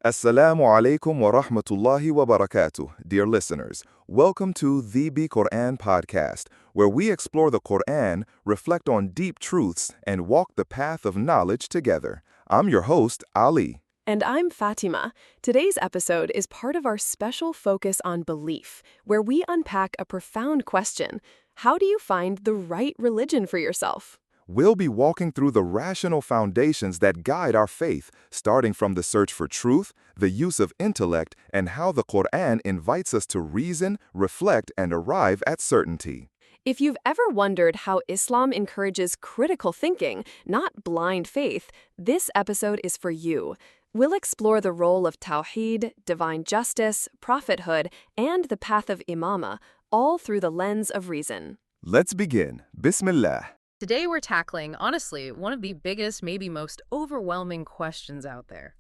Assalamu alaikum wa rahmatullahi wa barakatuh, dear listeners. Welcome to the Quran podcast, where we explore the Quran, reflect on deep truths, and walk the path of knowledge together. I'm your host, Ali. And I'm Fatima. Today's episode is part of our special focus on belief, where we unpack a profound question. How do you find the right religion for yourself? We'll be walking through the rational foundations that guide our faith, starting from the search for truth, the use of intellect, and how the Quran invites us to reason, reflect, and arrive at certainty. If you've ever wondered how Islam encourages critical thinking, not blind faith, this episode is for you. We'll explore the role of Tawheed, divine justice, prophethood, and the path of Imama, all through the lens of reason. Let's begin. Bismillah. Today we're tackling, honestly, one of the biggest, maybe most overwhelming questions out there.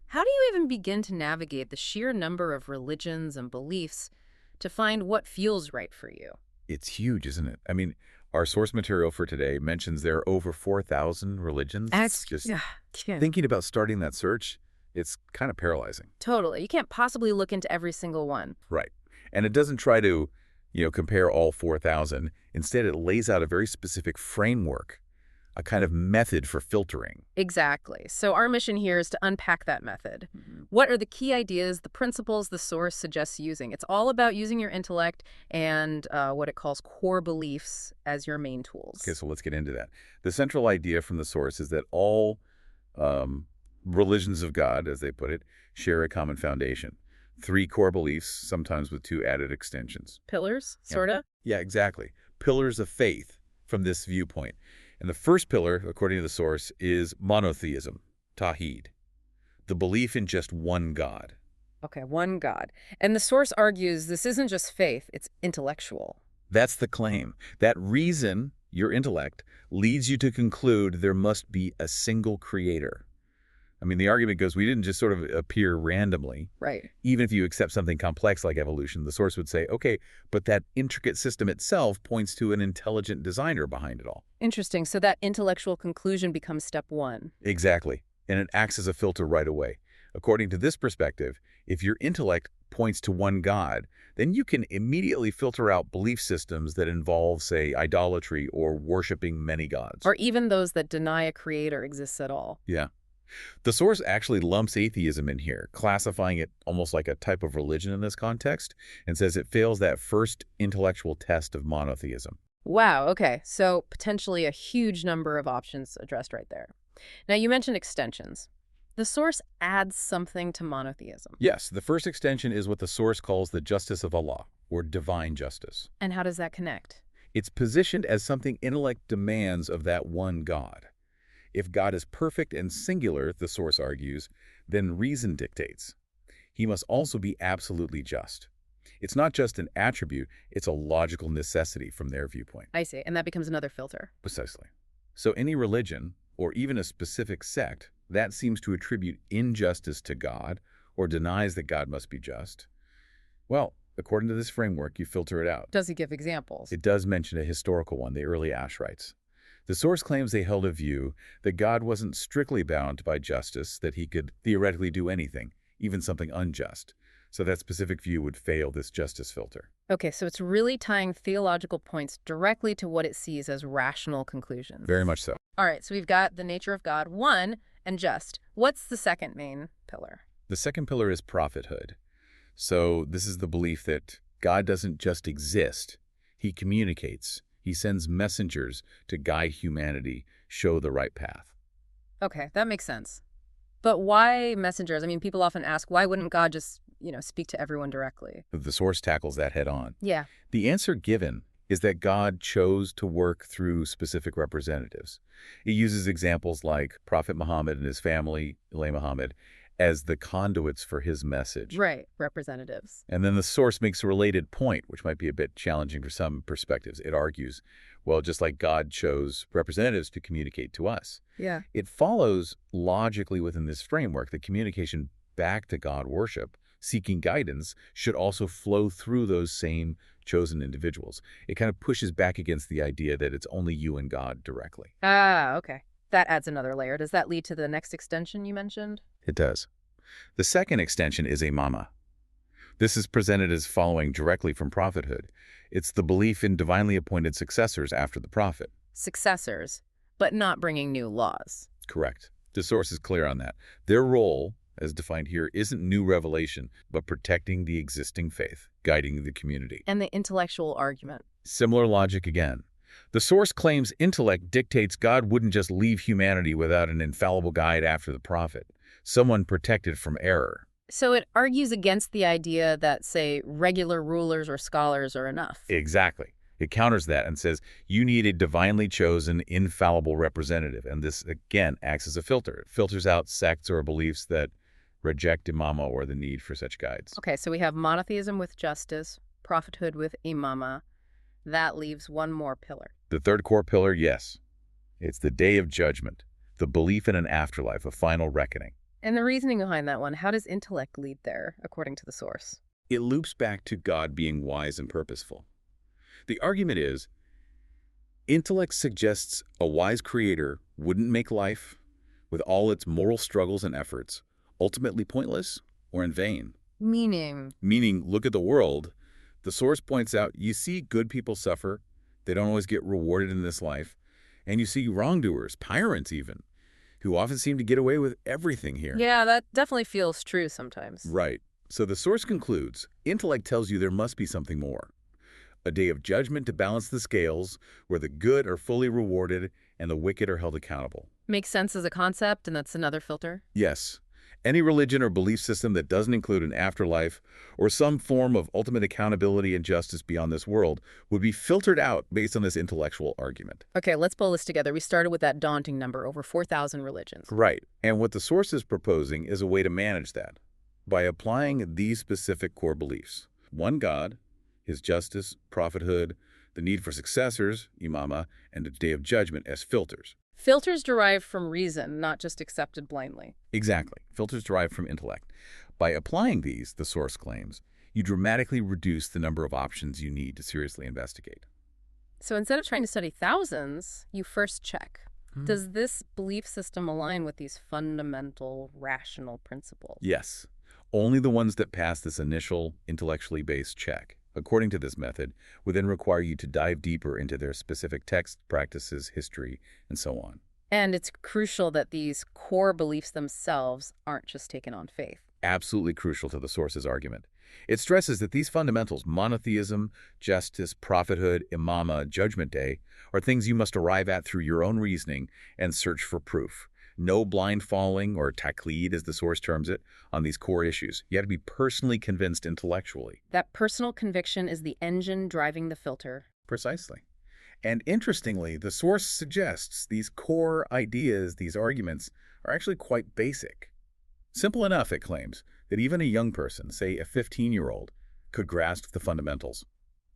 How do you even begin to navigate the sheer number of religions and beliefs to find what feels right for you? It's huge, isn't it? I mean, our source material for today mentions there are over 4,000 religions. Thinking about starting that search, it's kind of paralyzing. Totally. You can't possibly look into every single one. Right. And it doesn't try to, compare all 4,000. Instead, it lays out a very specific framework, a kind of method for filtering. Exactly. So our mission here is to unpack that method. What are the key ideas, the principles the source suggests using? It's all about using your intellect and what it calls core beliefs as your main tools. Okay, so let's get into that. The central idea from the source is that all religions of God, as they put it, share a common foundation. 3 core beliefs, sometimes with 2 added extensions. Pillars, sort of? Yeah, exactly. Pillars of faith from this viewpoint. And the first pillar, according to the source, is monotheism, Tawheed, the belief in just one God. Okay, one God. And the source argues this isn't just faith, it's intellectual. That's the claim. That reason, your intellect, leads you to conclude there must be a single creator. I mean, the argument goes, we didn't just sort of appear randomly. Right. Even if you accept something complex like evolution, the source would say, okay, but that intricate system itself points to an intelligent designer behind it all. Interesting. So that intellectual conclusion becomes step 1. Exactly. And it acts as a filter right away. According to this perspective, if your intellect points to one God, then you can immediately filter out belief systems that involve, say, idolatry or worshiping many gods. Or even those that deny a creator exists at all. Yeah. The source actually lumps atheism in here, classifying it almost like a type of religion in this context, and says it fails that first intellectual test of monotheism. Wow, okay. So potentially a huge number of options addressed right there. Now, you mentioned extensions. The source adds something to monotheism. Yes, the first extension is what the source calls the justice of Allah, or divine justice. And how does that connect? It's positioned as something intellect demands of that one God. If God is perfect and singular, the source argues, then reason dictates. He must also be absolutely just. It's not just an attribute, it's a logical necessity from their viewpoint. I see, and that becomes another filter. Precisely. So any religion, or even a specific sect, that seems to attribute injustice to God or denies that God must be just, well, according to this framework, you filter it out. Does he give examples? It does mention a historical one, the early Asherites. The source claims they held a view that God wasn't strictly bound by justice, that he could theoretically do anything, even something unjust. So that specific view would fail this justice filter. Okay, so it's really tying theological points directly to what it sees as rational conclusions. Very much so. All right, so we've got the nature of God, one, and just. What's the second main pillar? The second pillar is prophethood. So this is the belief that God doesn't just exist, he communicates. He sends messengers to guide humanity, show the right path. Okay, that makes sense. But why messengers? I mean, people often ask, why wouldn't God just, speak to everyone directly? The source tackles that head on. Yeah. The answer given is that God chose to work through specific representatives. It uses examples like Prophet Muhammad and his family, Muhammad, as the conduits for his message. Right, representatives. And then the source makes a related point, which might be a bit challenging for some perspectives. It argues, well, just like God chose representatives to communicate to us. Yeah. It follows logically within this framework that communication back to God worship, seeking guidance, should also flow through those same chosen individuals. It kind of pushes back against the idea that it's only you and God directly. Ah, okay. That adds another layer. Does that lead to the next extension you mentioned? It does. The second extension is imama. This is presented as following directly from prophethood. It's the belief in divinely appointed successors after the prophet. Successors, but not bringing new laws. Correct. The source is clear on that. Their role, as defined here, isn't new revelation, but protecting the existing faith, guiding the community. And the intellectual argument. Similar logic again. The source claims intellect dictates God wouldn't just leave humanity without an infallible guide after the prophet, someone protected from error. So it argues against the idea that, say, regular rulers or scholars are enough. Exactly. It counters that and says you need a divinely chosen, infallible representative. And this, again, acts as a filter. It filters out sects or beliefs that reject imama or the need for such guides. Okay, so we have monotheism with justice, prophethood with imama. That leaves one more pillar. The third core pillar, yes. It's the day of judgment, the belief in an afterlife, a final reckoning. And the reasoning behind that one, how does intellect lead there, according to the source? It loops back to God being wise and purposeful. The argument is, intellect suggests a wise creator wouldn't make life, with all its moral struggles and efforts, ultimately pointless or in vain. Meaning, Look at the world. The source points out, you see good people suffer. They don't always get rewarded in this life. And you see wrongdoers, tyrants even, who often seem to get away with everything here. yeah, that definitely feels true sometimes. Right. So the source concludes, intellect tells you there must be something more. A day of judgment to balance the scales, where the good are fully rewarded and the wicked are held accountable. Makes sense as a concept, and that's another filter? Yes. Any religion or belief system that doesn't include an afterlife or some form of ultimate accountability and justice beyond this world would be filtered out based on this intellectual argument. Okay, let's pull this together. We started with that daunting number, over 4,000 religions. Right. And what the source is proposing is a way to manage that by applying these specific core beliefs. One God, his justice, prophethood, the need for successors, imama, and the day of judgment as filters. Filters derived from reason, not just accepted blindly. Exactly. Filters derived from intellect. By applying these, the source claims, you dramatically reduce the number of options you need to seriously investigate. So instead of trying to study thousands, you first check. Does this belief system align with these fundamental rational principles? Yes. Only the ones that pass this initial intellectually based check, according to this method, would then require you to dive deeper into their specific text, practices, history, and so on. And it's crucial that these core beliefs themselves aren't just taken on faith. Absolutely crucial to the source's argument. It stresses that these fundamentals, monotheism, justice, prophethood, imama, judgment day, are things you must arrive at through your own reasoning and search for proof. No blind following, or taqlid as the source terms it, on these core issues. You have to be personally convinced intellectually. That personal conviction is the engine driving the filter. Precisely. And interestingly, the source suggests these core ideas, these arguments, are actually quite basic. Simple enough, it claims, that even a young person, say a 15-year-old, could grasp the fundamentals.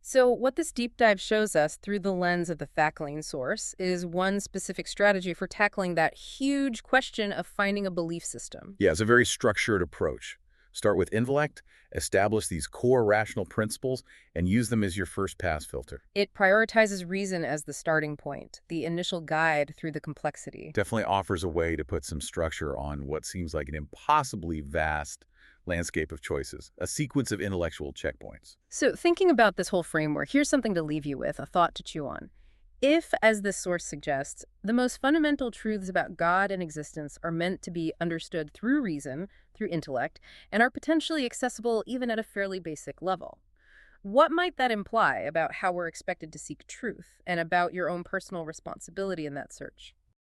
So what this deep dive shows us through the lens of the Thakleen source is one specific strategy for tackling that huge question of finding a belief system. Yeah, it's a very structured approach. Start with intellect, establish these core rational principles, and use them as your first pass filter. It prioritizes reason as the starting point, the initial guide through the complexity. Definitely offers a way to put some structure on what seems like an impossibly vast landscape of choices, a sequence of intellectual checkpoints. So thinking about this whole framework, here's something to leave you with, a thought to chew on. If, as this source suggests, the most fundamental truths about God and existence are meant to be understood through reason, through intellect, and are potentially accessible even at a fairly basic level, what might that imply about how we're expected to seek truth and about your own personal responsibility in that search?